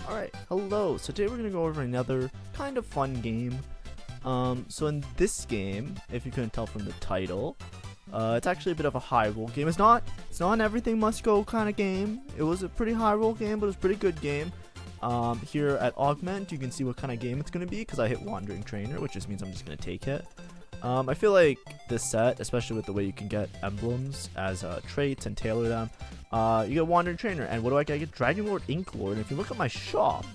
Alright, hello. So today we're going to go over another kind of fun game. So in this game, if you couldn't tell from the title, it's actually a bit of a high roll game. It's not an everything must go kind of game. It was a pretty high roll game, but it was a pretty good game. Here at Augment, you can see what kind of game it's going to be because I hit Wandering Trainer, which just means I'm just going to take it. I feel like this set, especially with the way you can get emblems as traits and tailor them, you get Wandering Trainer, and what do I get? I get Dragon Lord, Ink Lord, and if you look at my shop,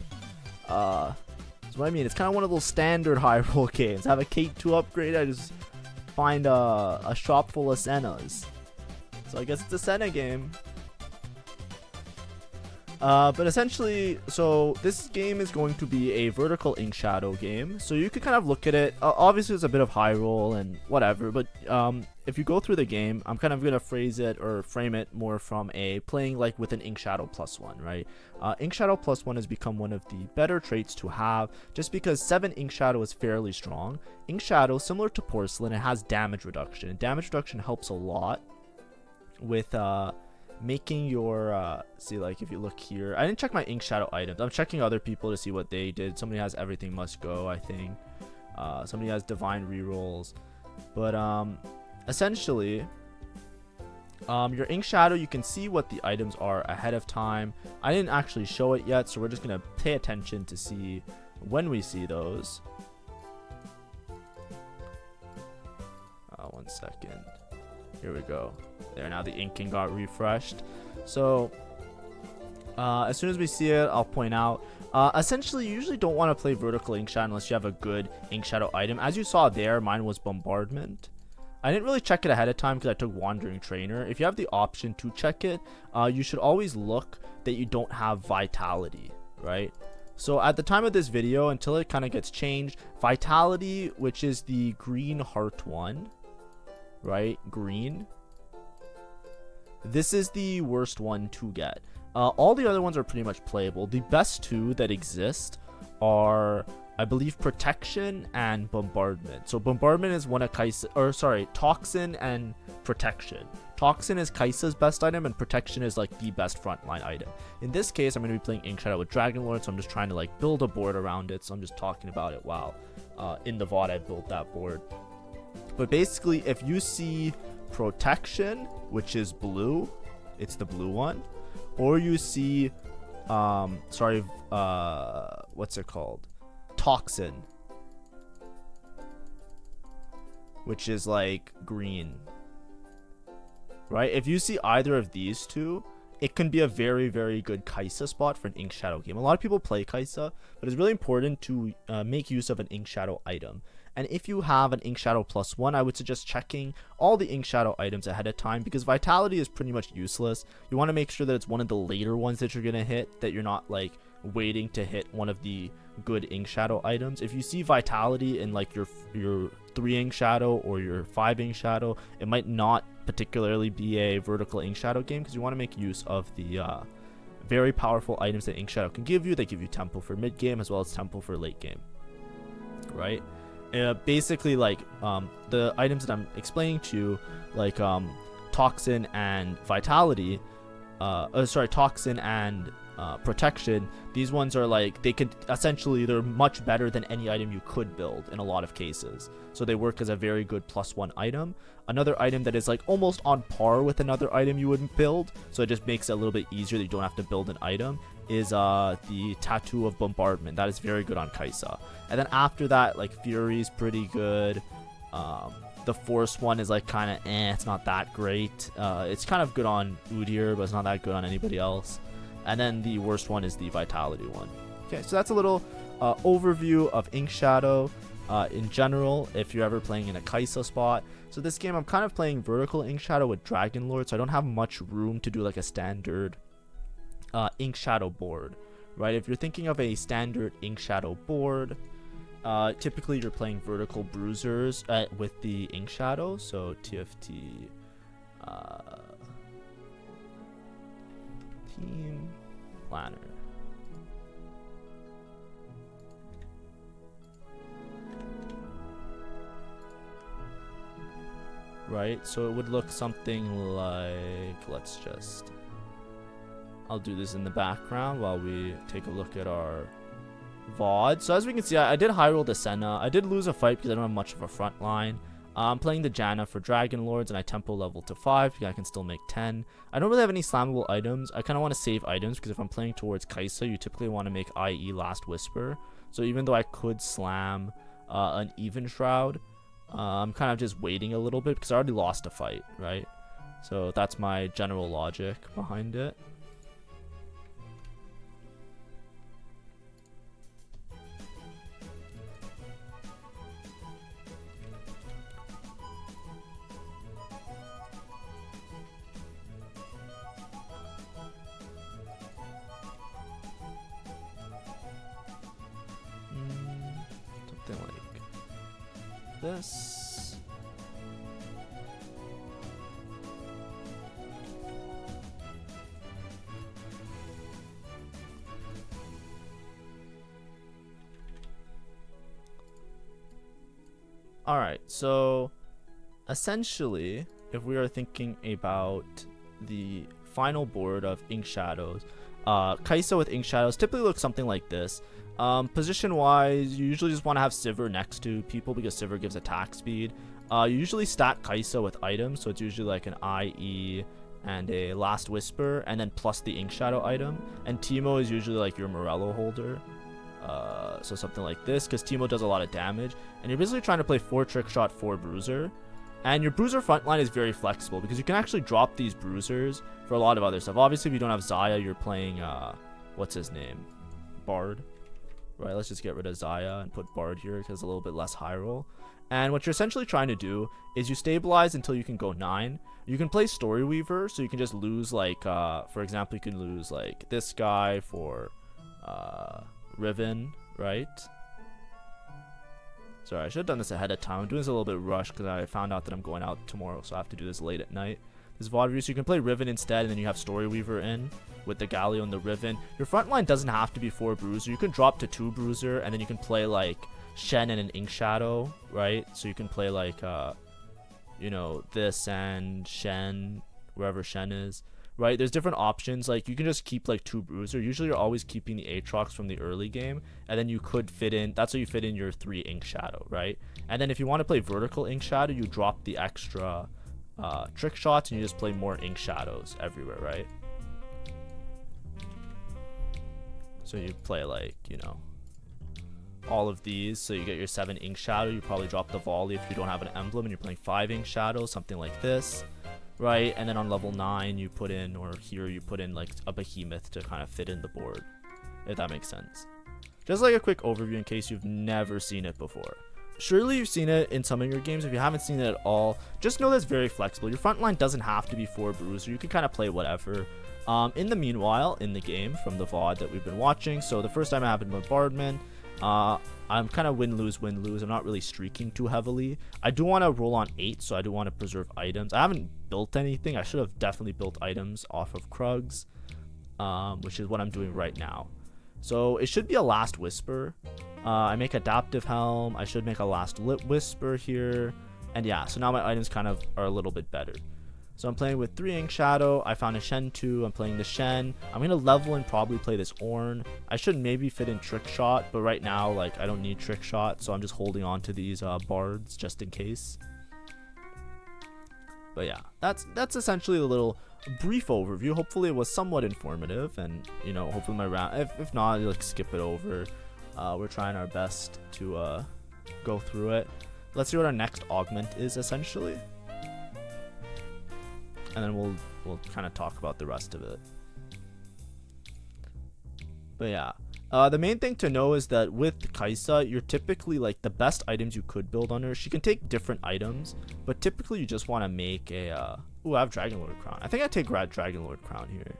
that's what I mean. It's kind of one of those standard high roll games. I have a K2 upgrade, I just find a shop full of Sennas. So I guess it's a Senna game. But essentially, so this game is going to be a vertical INKSHADOW game. So you could kind of look at it. Obviously, it's a bit of high roll and whatever. But if you go through the game, I'm kind of going to phrase it or frame it more from a playing like with an INKSHADOW +1, right? INKSHADOW +1 has become one of the better traits to have just because 7 INKSHADOW is fairly strong. INKSHADOW, similar to Porcelain, it has damage reduction. And damage reduction helps a lot with making your see, like if you look here, I didn't check my INKSHADOW items. I'm checking other people to see what they did. Somebody has everything must go, I think. Somebody has divine rerolls, but essentially your INKSHADOW, you can see what the items are ahead of time. I didn't actually show it yet, so we're just gonna pay attention to see when we see those. 1 second. Here we go. There, now the inking got refreshed. So as soon as we see it, I'll point out. Essentially, you usually don't want to play vertical INKSHADOW unless you have a good INKSHADOW item. As you saw there, mine was Bombardment. I didn't really check it ahead of time because I took Wandering Trainer. If you have the option to check it, you should always look that you don't have Vitality, right? So at the time of this video, until it kind of gets changed, Vitality, which is the green heart one, right? Green. This is the worst one to get. All the other ones are pretty much playable. The best two that exist are, I believe, Protection and Bombardment. So Bombardment is one of Kaisa, or sorry, Toxin and Protection. Toxin is Kaisa's best item, and Protection is like the best frontline item. In this case, I'm going to be playing INKSHADOW with Dragon Lord, so I'm just trying to like build a board around it. So I'm just talking about it while in the VOD I built that board. But basically, if you see Protection, which is blue, it's the blue one, or you see what's it called, Toxin, which is like green, right? If you see either of these two, it can be a very, very good Kaisa spot for an INKSHADOW game. A lot of people play Kaisa, but it's really important to make use of an INKSHADOW item. And if you have an INKSHADOW +1, I would suggest checking all the INKSHADOW items ahead of time because Vitality is pretty much useless. You want to make sure that it's one of the later ones that you're going to hit, that you're not like waiting to hit one of the good INKSHADOW items. If you see Vitality in like your 3 INKSHADOW or your 5 INKSHADOW, it might not particularly be a vertical INKSHADOW game because you want to make use of the very powerful items that INKSHADOW can give you. They give you Tempo for mid game as well as Tempo for late game, right? Basically, like the items that I'm explaining to you, like Toxin and Vitality, Toxin and Protection, these ones are like, they could essentially, they're much better than any item you could build in a lot of cases. So they work as a very good +1 item. Another item that is like almost on par with another item you would build, so it just makes it a little bit easier that you don't have to build an item, is the Tattoo of Bombardment. That is very good on Kaisa. And then after that, like Fury's pretty good. The Force one is like kind of it's not that great. It's kind of good on Udyr, but it's not that good on anybody else. And then the worst one is the Vitality one. Okay, so that's a little overview of INKSHADOW in general, if you're ever playing in a Kaisa spot. So this game, I'm kind of playing vertical INKSHADOW with Dragon Lord, so I don't have much room to do like a standard INKSHADOW board, right? If you're thinking of a standard INKSHADOW board, typically you're playing vertical bruisers with the INKSHADOW, so TFT Team Planner. Right, so it would look something like, let's just I'll do this in the background while we take a look at our VOD. So as we can see, I did high roll the Senna. I did lose a fight because I don't have much of a front line. I'm playing the Janna for Dragon Lords, and I tempo level to 5 because I can still make 10. I don't really have any slammable items. I kind of want to save items because if I'm playing towards Kai'Sa, you typically want to make IE Last Whisper. So even though I could slam an Even Shroud, I'm kind of just waiting a little bit because I already lost a fight, right? So that's my general logic behind it. Something like this. Alright, so essentially, if we are thinking about the final board of INKSHADOWs, Kai'Sa with INKSHADOWs typically looks something like this. Position wise, you usually just want to have Sivir next to people because Sivir gives attack speed. You usually stack Kai'Sa with items, so it's usually like an IE and a Last Whisper, and then plus the INKSHADOW item. And Teemo is usually like your Morello holder. So something like this, because Teemo does a lot of damage. And you're basically trying to play 4 Trick Shot, 4 Bruiser. And your Bruiser frontline is very flexible because you can actually drop these Bruisers for a lot of other stuff. Obviously, if you don't have Xayah, you're playing, what's his name? Bard. Right, let's just get rid of Xayah and put Bard here because it's a little bit less high roll. And what you're essentially trying to do is you stabilize until you can go 9. You can play Story Weaver, so you can just lose, like, for example, you can lose, like, this guy for Riven, right? Sorry, I should have done this ahead of time. I'm doing this a little bit rushed because I found out that I'm going out tomorrow, so I have to do this late at night. This VOD review, so you can play Riven instead, and then you have Story Weaver in with the Galio and the Riven. Your front line doesn't have to be 4 Bruiser. You can drop to 2 Bruiser, and then you can play like Shen and an INKSHADOW, right? So you can play like, you know, this and Shen, wherever Shen is, right? There's different options. Like you can just keep like 2 Bruiser. Usually you're always keeping the Aatrox from the early game, and then you could fit in. That's how you fit in your 3 INKSHADOW, right? And then if you want to play vertical INKSHADOW, you drop the extra trick shots and you just play more INKSHADOWs everywhere, right? So you play like, you know, all of these, so you get your 7 INKSHADOW. You probably drop the volley if you don't have an emblem and you're playing 5 INKSHADOWs, something like this, right? And then on level 9 you put in, or here you put in like a behemoth to kind of fit in the board, if that makes sense. Just like a quick overview in case you've never seen it before. Surely you've seen it in some of your games. If you haven't seen it at all, just know that it's very flexible. Your front line doesn't have to be 4 Bruiser. You can kind of play whatever. In the meanwhile, in the game from the VOD that we've been watching, so the first time I have a bombardment, I'm kind of win-lose. I'm not really streaking too heavily. I do want to roll on 8, so I do want to preserve items. I haven't built anything. I should have definitely built items off of Krugs, which is what I'm doing right now. So it should be a Last Whisper. I make Adaptive Helm. I should make a Last Whisper here. And yeah, so now my items kind of are a little bit better. So I'm playing with 3 INKSHADOW. I found a Shen 2. I'm playing the Shen. I'm going to level and probably play this Ornn. I should maybe fit in Trick Shot, but right now, like, I don't need Trick Shot, so I'm just holding on to these Bards just in case. But yeah, that's essentially a little brief overview. Hopefully it was somewhat informative, and, you know, hopefully my round, if not, like, skip it over. We're trying our best to go through it. Let's see what our next augment is, essentially. And then we'll kind of talk about the rest of it. But yeah, the main thing to know is that with Kai'Sa, you're typically like the best items you could build on her. She can take different items, but typically you just want to make a ooh, I have Dragon Lord Crown. I think I take Dragon Lord Crown here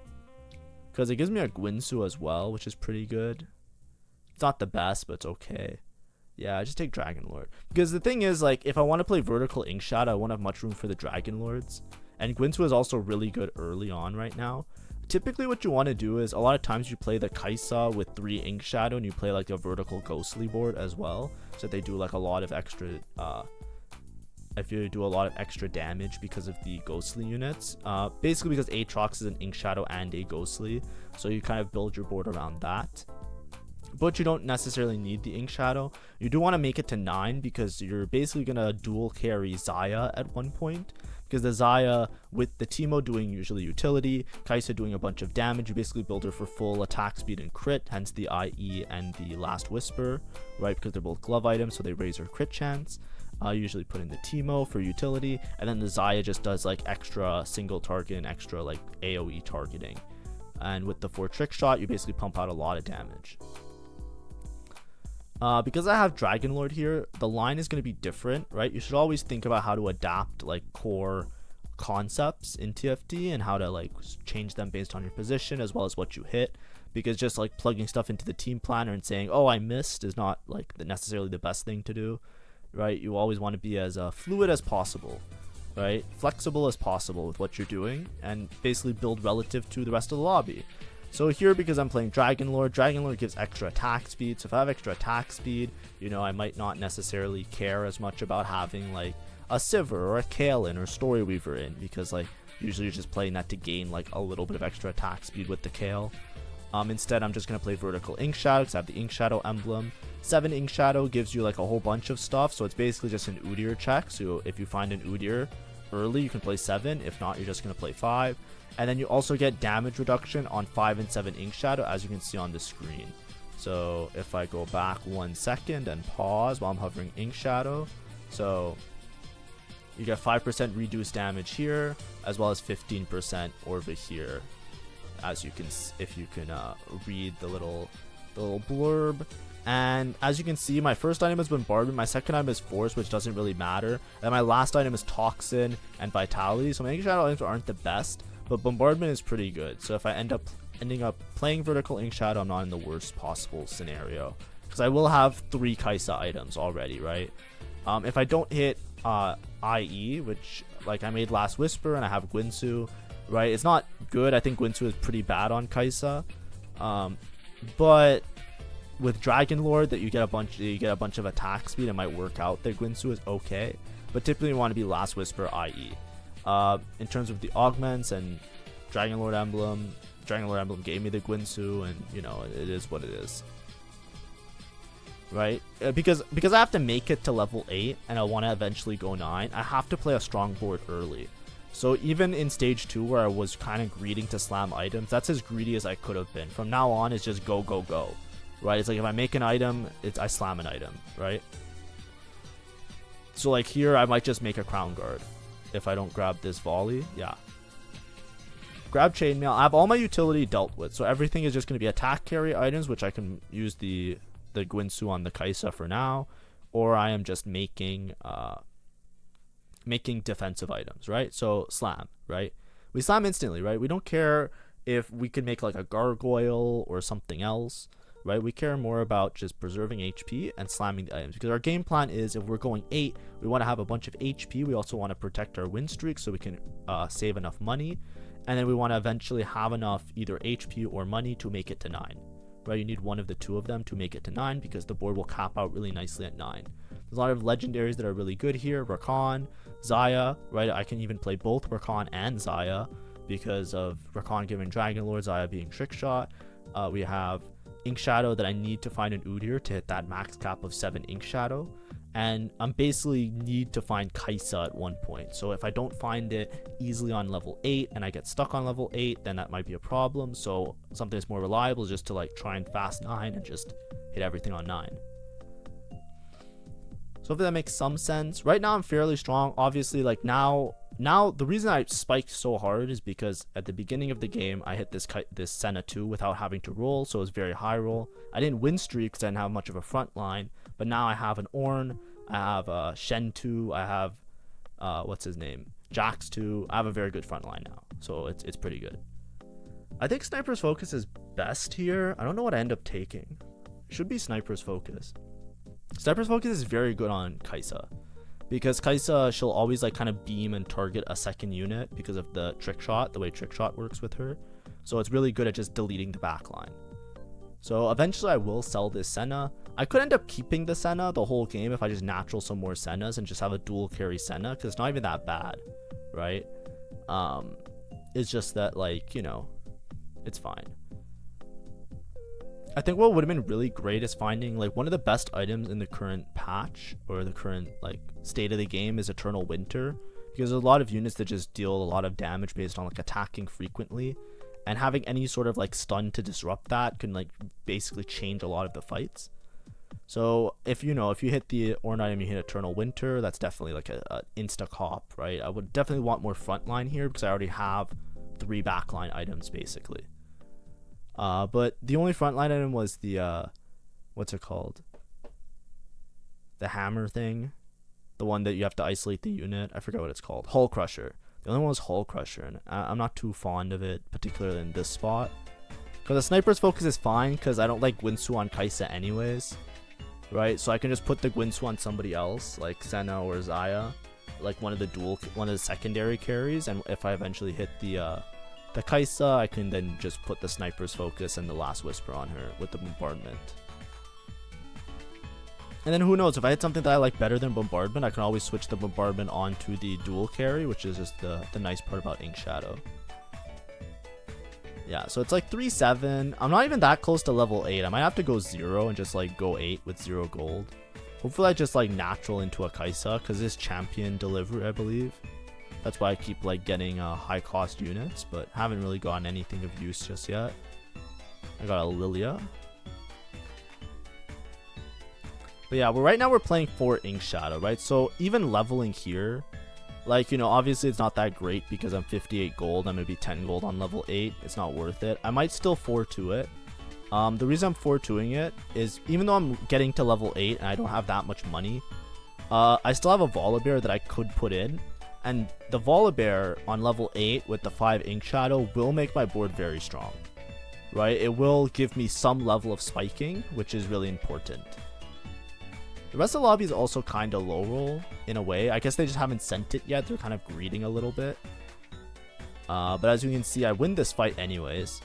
because it gives me a Gwynsu as well, which is pretty good. It's not the best, but it's okay. Yeah, I just take Dragon Lord because the thing is, like, if I want to play vertical INKSHADOW, I won't have much room for the Dragon Lords. And Gwynsu is also really good early on right now. Typically what you want to do is a lot of times you play the Kai'Sa with 3 INKSHADOW and you play like a vertical Ghostly board as well. So they do like a lot of extra if you do a lot of extra damage because of the ghostly units. Basically because Aatrox is an INKSHADOW and a ghostly, so you kind of build your board around that. But you don't necessarily need the INKSHADOW. You do want to make it to 9 because you're basically going to dual carry Xayah at one point. Because the Xayah, with the Teemo doing usually utility, Kai'Sa doing a bunch of damage, you basically build her for full attack speed and crit, hence the IE and the Last Whisper, right? Because they're both glove items, so they raise her crit chance. Usually put in the Teemo for utility, and then the Xayah just does like extra single target and extra like AoE targeting. And with the 4 trick shot, you basically pump out a lot of damage. Because I have Dragon Lord here, the line is going to be different, right? You should always think about how to adapt like core concepts in TFT and how to like change them based on your position as well as what you hit. Because just like plugging stuff into the team planner and saying, oh, I missed, is not like necessarily the best thing to do, right? You always want to be as fluid as possible, right? Flexible as possible with what you're doing and basically build relative to the rest of the lobby. So here, because I'm playing Dragon Lord gives extra attack speed. So if I have extra attack speed, you know, I might not necessarily care as much about having like a Sivir or a Kaelin or Story Weaver in, because like usually you're just playing that to gain like a little bit of extra attack speed with the Kael. Instead, I'm just going to play vertical INKSHADOW because I have the INKSHADOW emblem. 7 INKSHADOW gives you like a whole bunch of stuff, so it's basically just an Udyr check. So if you find an Udyr early, you can play 7. If not, you're just going to play 5. And then you also get damage reduction on 5 and 7 INKSHADOW, as you can see on the screen. So if I go back 1 second and pause while I'm hovering INKSHADOW, so you get 5% reduced damage here, as well as 15% over here, as you can, if you can read the little blurb. And as you can see, my first item is Bombardment, my second item is Force, which doesn't really matter, and my last item is Toxin and Vitality. So my INKSHADOW items aren't the best, but Bombardment is pretty good. So if I ending up playing vertical INKSHADOW, I'm not in the worst possible scenario, because I will have 3 Kai'Sa items already, right? If I don't hit IE, which like I made Last Whisper and I have Guinsoo, right? It's not good. I think Guinsoo is pretty bad on Kai'Sa, but with Dragon Lord, that you get a bunch of attack speed, it might work out that Guinsoo is okay. But typically you want to be Last Whisper IE. In terms of the augments and Dragon Lord emblem gave me the Guinsoo, and you know, it is what it is, right? Because I have to make it to level 8 and I want to eventually go 9, I have to play a strong board early. So even in stage 2, where I was kind of greeding to slam items, that's as greedy as I could have been. From now on, it's just go, right? It's like if I make an item, I slam an item, right? So like here, I might just make a Crown Guard if I don't grab this volley. Yeah, grab Chainmail. I have all my utility dealt with, so everything is just going to be attack carry items, which I can use the Guinsoo on the Kai'Sa for now, or I am just making defensive items, right? So slam, right? We slam instantly, right? We don't care if we can make like a gargoyle or something else, right? We care more about just preserving HP and slamming the items, because our game plan is, if we're going 8, we want to have a bunch of HP. We also want to protect our win streak so we can save enough money, and then we want to eventually have enough either HP or money to make it to 9, right? You need one of the two of them to make it to 9, because the board will cap out really nicely at 9. There's a lot of legendaries that are really good here. Rakan, Xayah, right? I can even play both Rakan and Xayah because of Rakan giving Dragon Lord, Xayah being Trick Shot. We have INKSHADOW that I need to find an Udyr to hit that max cap of 7 INKSHADOW. And I'm basically need to find Kai'Sa at one point. So if I don't find it easily on level 8 and I get stuck on level 8, then that might be a problem. So something that's more reliable is just to like try and fast 9 and just hit everything on 9. So hopefully that makes some sense. Right now I'm fairly strong. Obviously, like now the reason I spiked so hard is because at the beginning of the game I hit this Senna 2 without having to roll, so it was very high roll. I didn't win streak because I didn't have much of a front line, but now I have an Ornn, I have Shen 2, I have what's his name, Jax 2. I have a very good front line now, so it's pretty good. I think Sniper's Focus is best here. I don't know what I end up taking. It should be Sniper's Focus. Sniper's Focus is very good on Kai'Sa, because Kai'Sa, she'll always like kind of beam and target a second unit because of the Trick Shot, the way Trick Shot works with her. So it's really good at just deleting the backline. So eventually I will sell this Senna. I could end up keeping the Senna the whole game if I just natural some more Sennas and just have a dual carry Senna, because it's not even that bad, right? It's just that, like, you know, it's fine. I think what would have been really great is finding like one of the best items in the current patch or the current like state of the game is Eternal Winter, because there's a lot of units that just deal a lot of damage based on like attacking frequently, and having any sort of like stun to disrupt that can like basically change a lot of the fights. So if you know, if you hit the Ornn item, you hit Eternal Winter, that's definitely like a insta cop, right? I would definitely want more frontline here because I already have 3 backline items basically. But the only frontline item was the what's it called? The hammer thing, the one that you have to isolate the unit. I forget what it's called. Hull Crusher. The only one was Hull Crusher, and I'm not too fond of it, particularly in this spot. Because the sniper's focus is fine, because I don't like Gwinsu on Kaisa anyways, right? So I can just put the Gwinsu on somebody else, like Senna or Xayah, like one of the secondary carries, and if I eventually hit the Kaisa, I can then just put the sniper's focus and the last whisper on her with the bombardment. And then who knows, if I hit something that I like better than bombardment, I can always switch the bombardment onto the dual carry, which is just the nice part about INKSHADOW. Yeah, so it's like 3-7. I'm not even that close to level 8. I might have to go 0 and just like go 8 with 0 gold. Hopefully I just like natural into a Kaisa, because it's champion delivery, I believe. That's why I keep like getting high cost units, but haven't really gotten anything of use just yet. I got a Lilia. But yeah, right now we're playing for INKSHADOW, right? So even leveling here, like, you know, obviously it's not that great because I'm 58 gold. I'm going to be 10 gold on level 8. It's not worth it. I might still 4-2 it. The reason I'm 4-2ing it is even though I'm getting to level 8 and I don't have that much money, I still have a Volibear that I could put in. And the Volibear on level 8 with the 5 INKSHADOW will make my board very strong, right? It will give me some level of spiking, which is really important. The rest of the lobby is also kind of low roll in a way. I guess they just haven't sent it yet. They're kind of greeting a little bit. But as you can see, I win this fight anyways.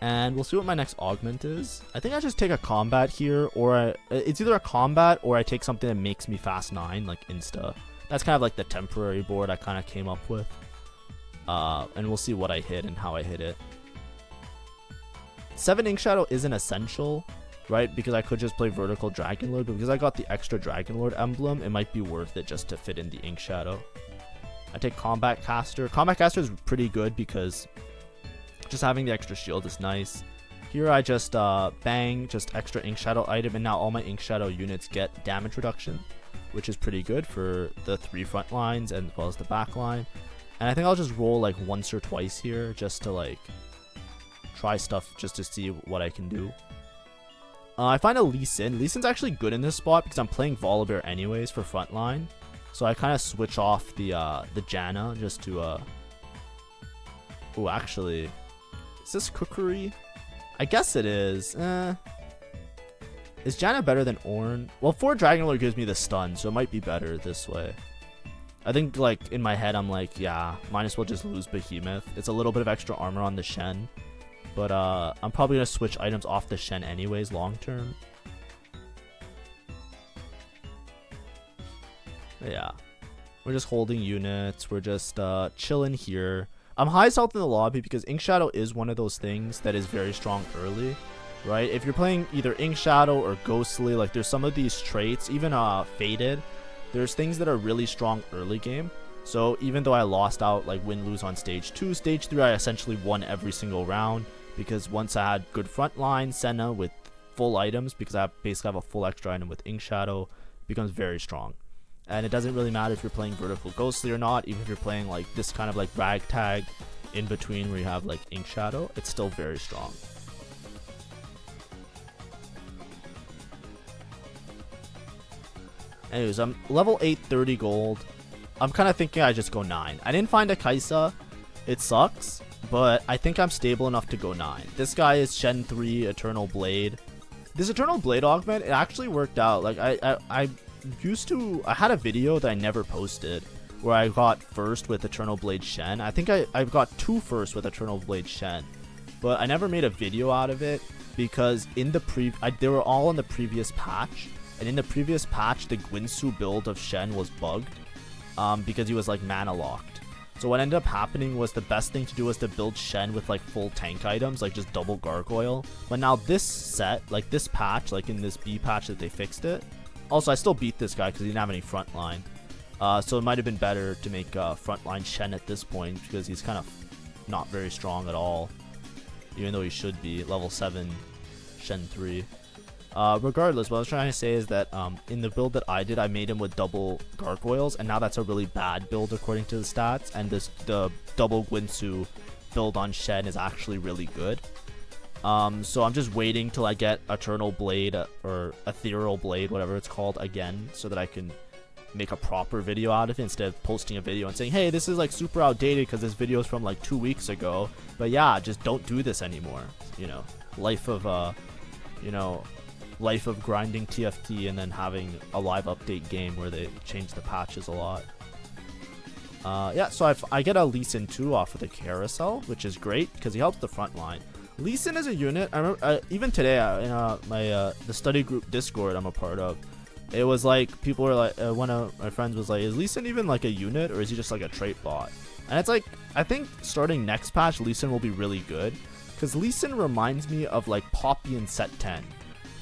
And we'll see what my next augment is. I think I just take a combat here, or it's either a combat or I take something that makes me fast 9, like insta. That's kind of like the temporary board I kind of came up with. And we'll see what I hit and how I hit it. 7 INKSHADOW isn't essential, right? Because I could just play vertical Dragon Lord, but because I got the extra Dragon Lord emblem, it might be worth it just to fit in the INKSHADOW. I take Combat Caster. Combat Caster is pretty good because just having the extra shield is nice. Here I just bang, just extra INKSHADOW item, and now all my INKSHADOW units get damage reduction, which is pretty good for the 3 front lines and as well as the back line. And I think I'll just roll like once or twice here just to like try stuff just to see what I can do. I find a Lee Sin. Lee Sin's actually good in this spot because I'm playing Volibear anyways for frontline. So I kind of switch off the Janna just to oh, actually, is this Kukuri? I guess it is. Is Janna better than Ornn? Well, 4 Dragon Lord gives me the stun, so it might be better this way. I think like in my head I'm like, yeah, might as well just lose Behemoth. It's a little bit of extra armor on the Shen. But I'm probably going to switch items off the Shen anyways long term. But yeah. We're just holding units. We're just chilling here. I'm highest health in the lobby because INKSHADOW is one of those things that is very strong early, right? If you're playing either INKSHADOW or Ghostly, like there's some of these traits, even Faded, there's things that are really strong early game. So even though I lost out like win-lose on stage 2, stage 3 I essentially won every single round. Because once I had good frontline, Senna with full items, because I basically have a full extra item with INKSHADOW, becomes very strong. And it doesn't really matter if you're playing vertical Ghostly or not, even if you're playing like this kind of like ragtag in between where you have like INKSHADOW, it's still very strong. Anyways, I'm level 8, 30 gold. I'm kind of thinking I just go 9. I didn't find a Kaisa. It sucks. But I think I'm stable enough to go 9. This guy is Shen 3 Eternal Blade. This Eternal Blade augment, it actually worked out. Like I had a video that I never posted where I got first with Eternal Blade Shen. I think I got 2 first with Eternal Blade Shen, but I never made a video out of it. because in the they were all in the previous patch, and in the previous patch the Guinsoo build of Shen was bugged because he was like mana locked. So what ended up happening was the best thing to do was to build Shen with like full tank items, like just double gargoyle. But now this set, like this patch, like in this B patch that they fixed it. Also, I still beat this guy because he didn't have any frontline. So it might have been better to make frontline Shen at this point because he's kind of not very strong at all, even though he should be level 7 Shen 3. Regardless, what I was trying to say is that in the build that I did, I made him with double gargoyles, and now that's a really bad build according to the stats, and the double Guinsoo build on Shen is actually really good. So I'm just waiting till I get Eternal Blade or Ethereal Blade, whatever it's called, again, so that I can make a proper video out of it instead of posting a video and saying, hey, this is like super outdated because this video is from like 2 weeks ago. But yeah, just don't do this anymore. You know, life of grinding TFT and then having a live update game where they change the patches a lot. Yeah, so I get a Lee Sin too off of the carousel, which is great because he helps the front line. Lee Sin is a unit. I remember even today in the study group Discord I'm a part of, it was like people were like, one of my friends was like, is Lee Sin even like a unit or is he just like a trait bot? And it's like, I think starting next patch Lee Sin will be really good because Lee Sin reminds me of like Poppy in set 10.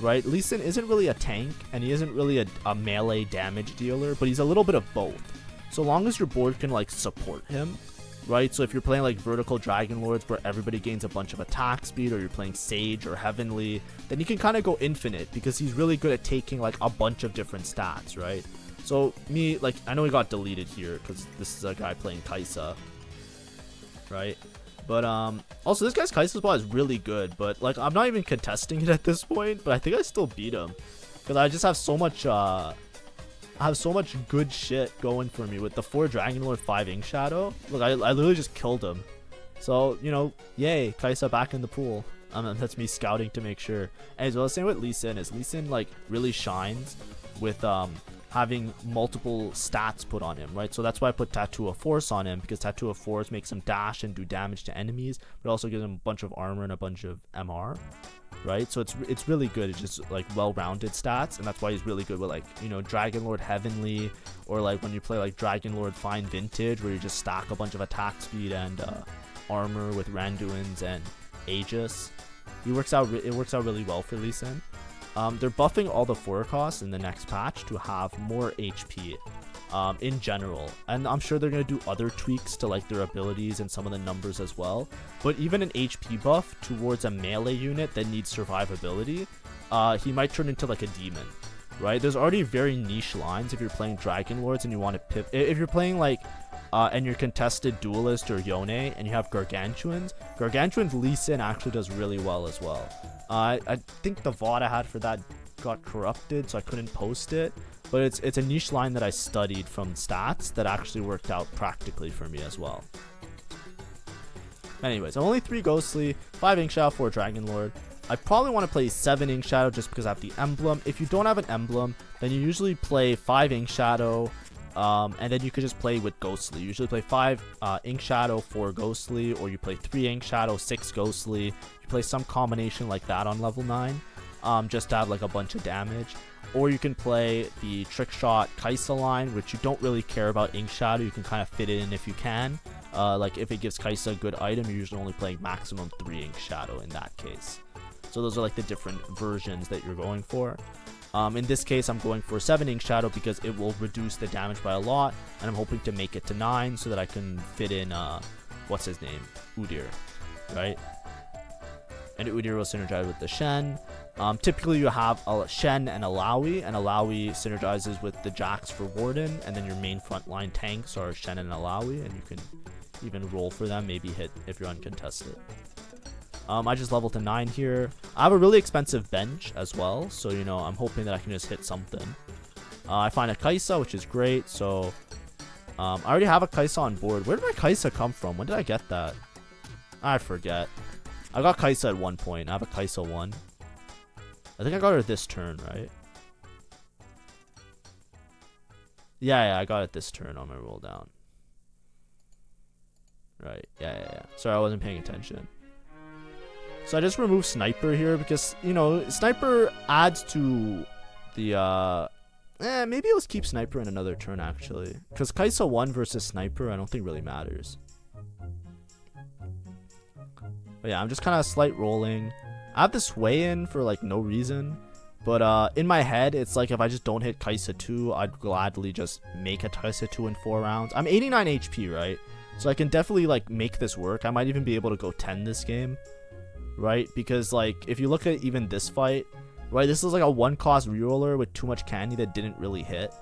Right? Lee Sin isn't really a tank and he isn't really a melee damage dealer, but he's a little bit of both. So long as your board can like support him, right? So if you're playing like vertical Dragon Lords where everybody gains a bunch of attack speed, or you're playing Sage or Heavenly, then you can kind of go infinite because he's really good at taking like a bunch of different stats, right? So me, like, I know he got deleted here because this is a guy playing Kai'Sa, right? But also this guy's Kai'Sa spot is really good, but like I'm not even contesting it at this point, but I think I still beat him because I just have so much good shit going for me with the 4 Dragon Lord 5 INKSHADOW. Look, I literally just killed him. So, you know, yay, Kai'Sa back in the pool. That's me scouting to make sure. And as well, same with Lee Sin is Lee Sin like really shines with having multiple stats put on him, right? So that's why I put Tattoo of Force on him, because Tattoo of Force makes him dash and do damage to enemies, but also gives him a bunch of armor and a bunch of MR, right? So it's really good. It's just like well-rounded stats, and that's why he's really good with like, you know, Dragon Lord Heavenly, or like when you play like Dragon Lord Fine Vintage, where you just stack a bunch of attack speed and armor with Randuin's and Aegis. It works out really well for Lee Sin. They're buffing all the forecasts in the next patch to have more HP in general, and I'm sure they're going to do other tweaks to like their abilities and some of the numbers as well. But even an HP buff towards a melee unit that needs survivability, he might turn into like a demon, right? There's already very niche lines if you're playing Dragon Lords and you want to pip. If you're playing like and you're contested Duelist or Yone and you have Gargantuans Lee Sin actually does really well as well. I think the VOD I had for that got corrupted, so I couldn't post it, but it's a niche line that I studied from stats that actually worked out practically for me as well. Anyways, I'm only 3 Ghostly, 5 INKSHADOW, 4 Dragon Lord. I probably want to play 7 INKSHADOW just because I have the emblem. If you don't have an emblem, then you usually play 5 INKSHADOW, and then you could just play with Ghostly. You usually play 5 INKSHADOW, 4 Ghostly, or you play 3 INKSHADOW, 6 Ghostly. You play some combination like that on level 9, just to have like a bunch of damage. Or you can play the Trick Shot Kai'Sa line, which you don't really care about INKSHADOW. You can kind of fit it in if you can. Like if it gives Kai'Sa a good item, you're usually only playing maximum 3 INKSHADOW in that case. So those are like the different versions that you're going for. In this case, I'm going for 7 INKSHADOW because it will reduce the damage by a lot, and I'm hoping to make it to 9 so that I can fit in, what's his name? Udyr, right? And Udyr will synergize with the Shen. Typically, you have a Shen and a Alawi, and Alawi synergizes with the Jax for Warden, and then your main frontline tanks are Shen and Alawi, and you can even roll for them, maybe hit if you're uncontested. I just leveled to 9 here. I have a really expensive bench as well, so, you know, I'm hoping that I can just hit something. I find a Kai'Sa, which is great, so I already have a Kai'Sa on board. Where did my Kai'Sa come from? When did I get that? I forget. I got Kai'Sa at one point. I have a Kai'Sa 1. I think I got her this turn, right? Yeah, I got it this turn on my roll down. Right, yeah. Sorry, I wasn't paying attention. So I just remove Sniper here because, you know, Sniper adds to the, maybe let's keep Sniper in another turn, actually. Because Kaisa 1 versus Sniper, I don't think really matters. But yeah, I'm just kind of slight rolling. I have this Sway in for, like, no reason. But in my head, it's like if I just don't hit Kaisa 2, I'd gladly just make a Kaisa 2 in 4 rounds. I'm 89 HP, right? So I can definitely, like, make this work. I might even be able to go 10 this game. Right? Because, like, if you look at even this fight, right, this is like a 1-cost reroller with too much candy that didn't really hit.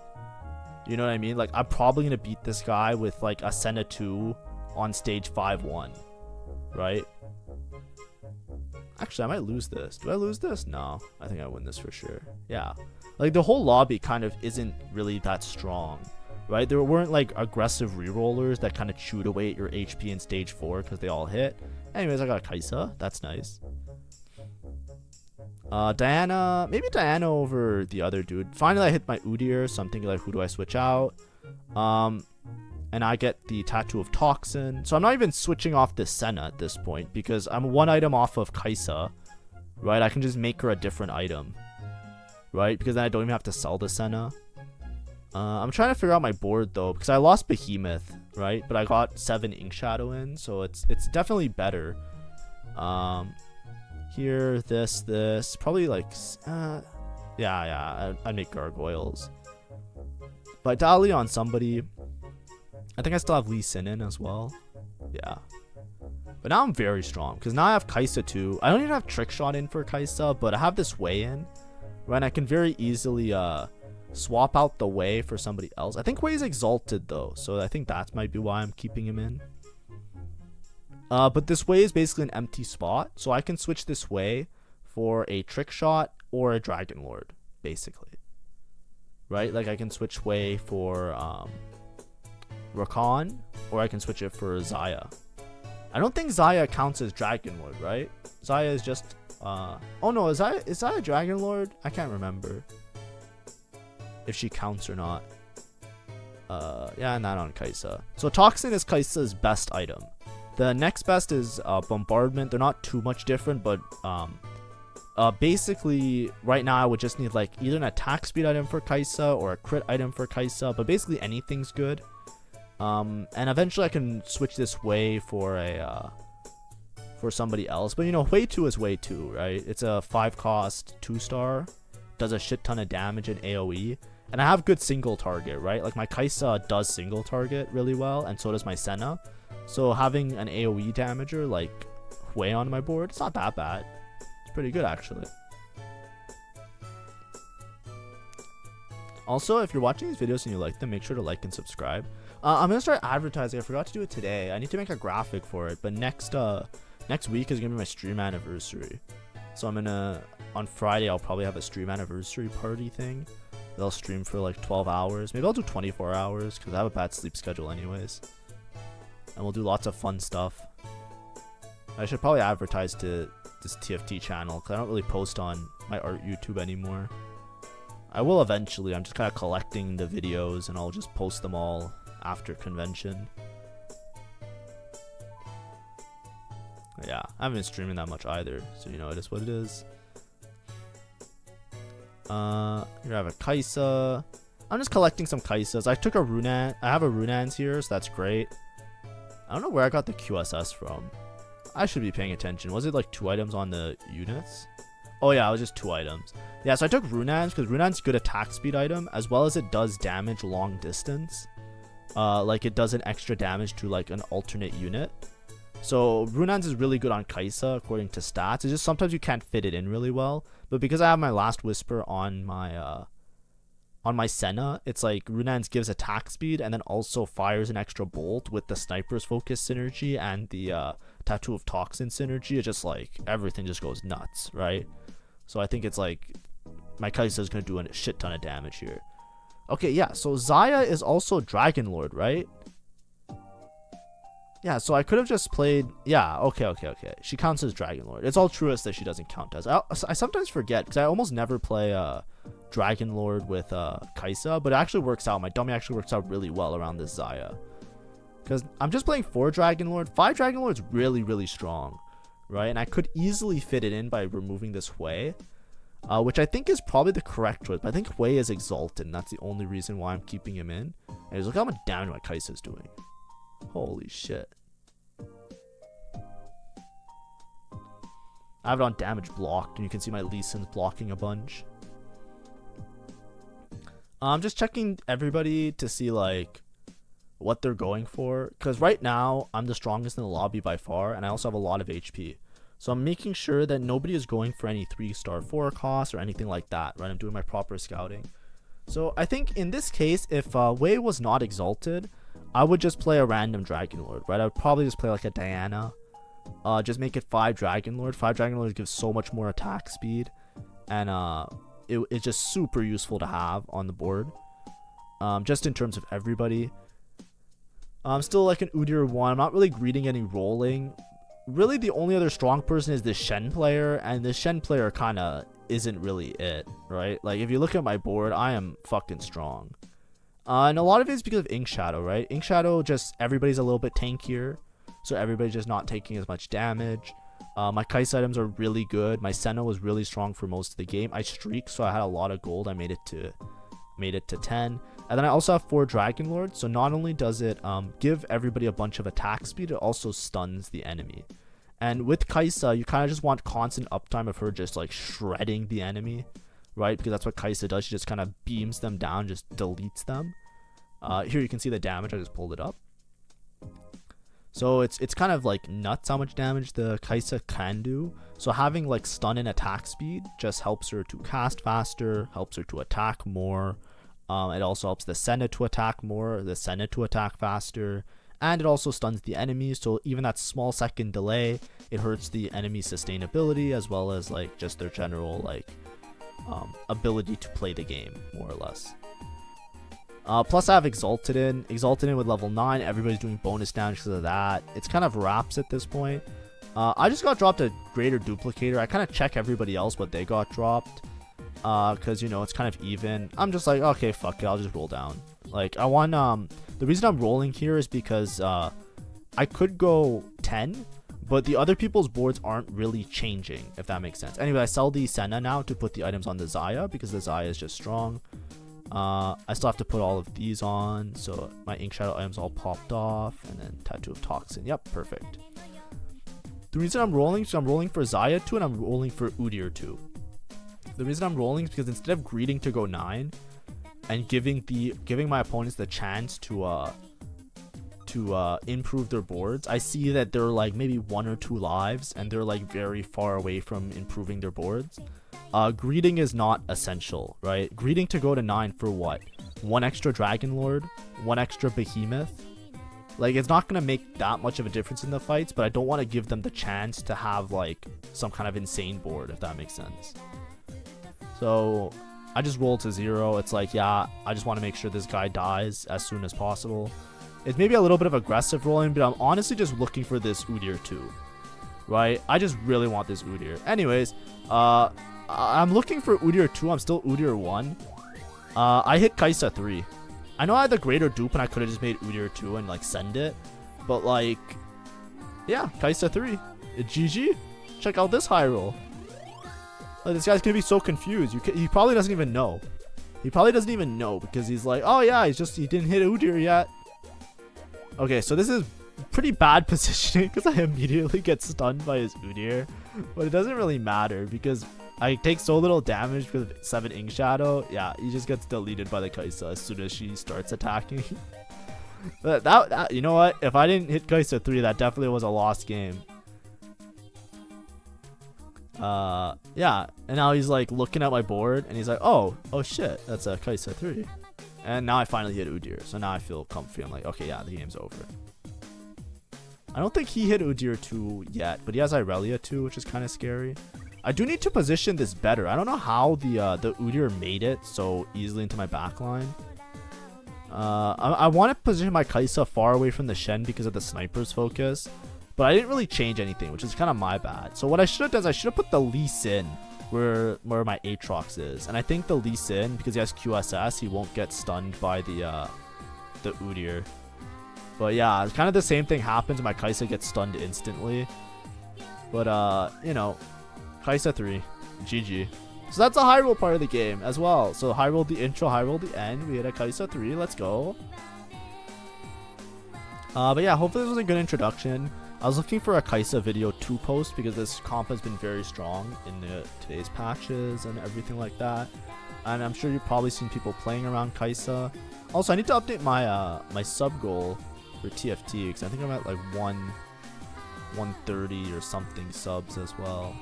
You know what I mean? Like, I'm probably going to beat this guy with, like, a Senna 2 on stage 5-1. Right? Actually, I might lose this. Do I lose this? No. I think I win this for sure. Yeah. Like, the whole lobby kind of isn't really that strong. Right? There weren't, like, aggressive rerollers that kind of chewed away at your HP in stage 4 because they all hit. Anyways, I got Kaisa. That's nice. Diana. Maybe Diana over the other dude. Finally, I hit my Udyr, so I'm thinking, like, who do I switch out? And I get the Tattoo of Toxin. So I'm not even switching off this Senna at this point because I'm 1 item off of Kaisa. Right? I can just make her a different item. Right? Because then I don't even have to sell the Senna. I'm trying to figure out my board though, because I lost Behemoth, right? But I got 7 INKSHADOW in, so it's definitely better. Here, this, probably like, yeah, I'd make Gargoyles. But Dali on somebody. I think I still have Lee Sin in as well. Yeah. But now I'm very strong, because now I have Kaisa 2. I don't even have Trick Shot in for Kaisa, but I have this Way in, right? And I can very easily, swap out the Way for somebody else. I think Way is exalted though, so I think that might be why I'm keeping him in. But this Way is basically an empty spot, so I can switch this Way for a Trick Shot or a Dragon Lord, basically. Right? Like I can switch Way for Rakan, or I can switch it for Xayah. I don't think Xayah counts as Dragon Lord, right? Xayah is just oh no, is Xayah Dragon Lord? I can't remember if she counts or not. Yeah, not on Kaisa. So Toxin is Kaisa's best item. The next best is Bombardment. They're not too much different, but basically right now I would just need like either an attack speed item for Kaisa or a crit item for Kaisa, but basically anything's good. And eventually I can switch this Way for a for somebody else, but you know, Way 2 is Way 2, right? It's a 5-cost 2-star, does a shit ton of damage in AoE. And I have good single target, right? Like my Kaisa does single target really well, and so does my Senna. So having an AoE damager like Way on my board, it's not that bad. It's pretty good actually. Also, if you're watching these videos and you like them, make sure to like and subscribe. I'm gonna start advertising. I forgot to do it today. I need to make a graphic for it, but next week is gonna be my stream anniversary. So I'm gonna, on Friday, I'll probably have a stream anniversary party thing. They'll stream for like 12 hours. Maybe I'll do 24 hours because I have a bad sleep schedule anyways. And we'll do lots of fun stuff. I should probably advertise to this TFT channel because I don't really post on my art YouTube anymore. I will eventually. I'm just kind of collecting the videos and I'll just post them all after convention. But yeah, I haven't been streaming that much either, so you know, it is what it is. Here I have a Kaisa. I'm just collecting some Kaisas. I took a Runan. I have a Runans here, so that's great. I don't know where I got the QSS from. I should be paying attention. Was it like 2 items on the units? Oh yeah, it was just 2 items. Yeah, so I took Runans because Runan's good attack speed item, as well as it does damage long distance. Like it does an extra damage to like an alternate unit. So Runans is really good on Kaisa according to stats. It's just sometimes you can't fit it in really well. But because I have my Last Whisper on my Senna, it's like Runans gives attack speed and then also fires an extra bolt with the Sniper's Focus synergy and the Tattoo of Toxin synergy. It's just like everything just goes nuts, right? So I think it's like my Kaisa is going to do a shit ton of damage here. Okay, yeah, so Xayah is also Dragon Lord, right? Yeah, so I could have just played... Yeah, okay. She counts as Dragon Lord. It's altruist that she doesn't count as. I sometimes forget, because I almost never play Dragon Lord with Kaisa, but it actually works out. My dummy actually works out really well around this Xayah. Because I'm just playing 4 Dragon Lord. 5 Dragon Lord's really, really strong, right? And I could easily fit it in by removing this Hui, which I think is probably the correct choice. But I think Hui is exalted, and that's the only reason why I'm keeping him in. And look how much damage my Kai'Sa is doing. Holy shit. I have it on damage blocked, and you can see my Lee Sin's blocking a bunch. I'm just checking everybody to see like what they're going for, because right now I'm the strongest in the lobby by far, and I also have a lot of HP. So I'm making sure that nobody is going for any 3-star 4 costs or anything like that, right? I'm doing my proper scouting. So I think in this case, if Wei was not exalted, I would just play a random Dragon Lord, right? I would probably just play like a Diana. Just make it 5 Dragon Lord. 5 Dragon Lords gives so much more attack speed, and it's just super useful to have on the board. Just in terms of everybody. I'm still like an Udyr 1. I'm not really greeting any rolling. Really, the only other strong person is this Shen player, and this Shen player kind of isn't really it, right? Like, if you look at my board, I am fucking strong. And a lot of it is because of INKSHADOW, right? INKSHADOW, just everybody's a little bit tankier, so everybody's just not taking as much damage. My Kai'Sa items are really good. My Senna was really strong for most of the game. I streaked, so I had a lot of gold. I made it to 10. And then I also have 4 Dragon Lords, so not only does it give everybody a bunch of attack speed, it also stuns the enemy. And with Kai'Sa, you kind of just want constant uptime of her just like shredding the enemy, right? Because that's what Kai'Sa does. She just kind of beams them down, just deletes them. Here you can see the damage. I just pulled it up. So it's kind of like nuts how much damage the Kai'Sa can do. So having like stun and attack speed just helps her to cast faster, helps her to attack more. It also helps the Senna to attack more, the Senna to attack faster, and it also stuns the enemies. So even that small second delay, it hurts the enemy's sustainability as well as like just their general like ability to play the game more or less. Plus I have Exalted in with level 9. Everybody's doing bonus damage because of that. It's kind of wraps at this point. I just got dropped a Greater Duplicator. I kind of check everybody else what they got dropped. Because, you know, it's kind of even. I'm just like, okay, fuck it. I'll just roll down. Like, I want, the reason I'm rolling here is because, I could go 10, but the other people's boards aren't really changing, if that makes sense. Anyway, I sell the Senna now to put the items on the Xayah because the Xayah is just strong. I still have to put all of these on, so my INKSHADOW items all popped off, and then Tattoo of Toxin. Yep, perfect. The reason I'm rolling, so I'm rolling for Xayah 2 and I'm rolling for Udyr 2. The reason I'm rolling is because instead of greeting to go 9 and giving my opponents the chance to improve their boards, I see that they're like maybe 1 or 2 lives and they're like very far away from improving their boards. Greeting is not essential, right? Greeting to go to 9 for what? 1 extra Dragon Lord, 1 extra Behemoth. Like, it's not going to make that much of a difference in the fights, but I don't want to give them the chance to have like some kind of insane board, if that makes sense. So I just roll to 0. It's like, yeah, I just want to make sure this guy dies as soon as possible. It's maybe a little bit of aggressive rolling, but I'm honestly just looking for this Udyr 2, right? I just really want this Udyr. Anyways, I'm looking for Udyr 2. I'm still Udyr 1. I hit Kai'Sa 3. I know I had the greater dupe and I could have just made Udyr 2 and like send it, but like, yeah, Kai'Sa 3. GG. Check out this high roll. Like, this guy's gonna be so confused. He probably doesn't even know. He probably doesn't even know because he's like, oh yeah, he didn't hit Udyr yet. Okay, so this is pretty bad positioning because I immediately get stunned by his Udyr, but it doesn't really matter because I take so little damage with 7 INKSHADOW. Yeah, he just gets deleted by the Kai'Sa as soon as she starts attacking. But that you know what? If I didn't hit Kai'Sa 3, that definitely was a lost game. Yeah, and now he's like looking at my board and he's like, oh shit, that's a Kai'Sa 3. And now I finally hit Udyr, so now I feel comfy. I'm like, okay, yeah, the game's over. I don't think he hit Udyr 2 yet, but he has Irelia 2, which is kind of scary. I do need to position this better. I don't know how the Udyr made it so easily into my backline. I want to position my Kai'Sa far away from the Shen because of the sniper's focus, but I didn't really change anything, which is kind of my bad. So what I should have done is I should have put the Lee Sin where my Aatrox is, and I think the Lee Sin, because he has QSS, he won't get stunned by the Udyr. But yeah, kind of the same thing happens. My Kai'Sa gets stunned instantly. But you know, Kaisa 3, GG. So that's the high roll part of the game as well. So high roll the intro, high roll the end. We had a Kaisa 3. Let's go. But yeah, hopefully this was a good introduction. I was looking for a Kaisa video to post because this comp has been very strong in today's patches and everything like that. And I'm sure you've probably seen people playing around Kaisa. Also, I need to update my my sub goal for TFT because I think I'm at like 130 or something subs as well.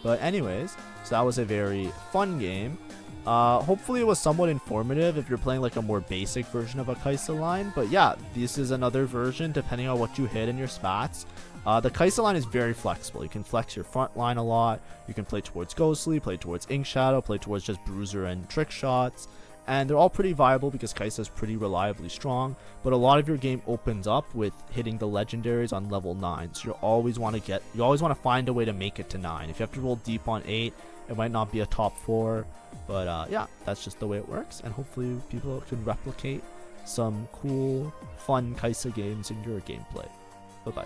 But anyways, so that was a very fun game. Hopefully it was somewhat informative if you're playing like a more basic version of a Kaisa line. But yeah, this is another version depending on what you hit in your spats. The Kaisa line is very flexible. You can flex your front line a lot. You can play towards Ghostly, play towards INKSHADOW, play towards just Bruiser and trick shots. And they're all pretty viable because Kaisa is pretty reliably strong. But a lot of your game opens up with hitting the legendaries on level 9. So you always want to find a way to make it to 9. If you have to roll deep on 8, it might not be a top 4. But yeah, that's just the way it works. And hopefully people can replicate some cool, fun Kaisa games in your gameplay. Bye-bye.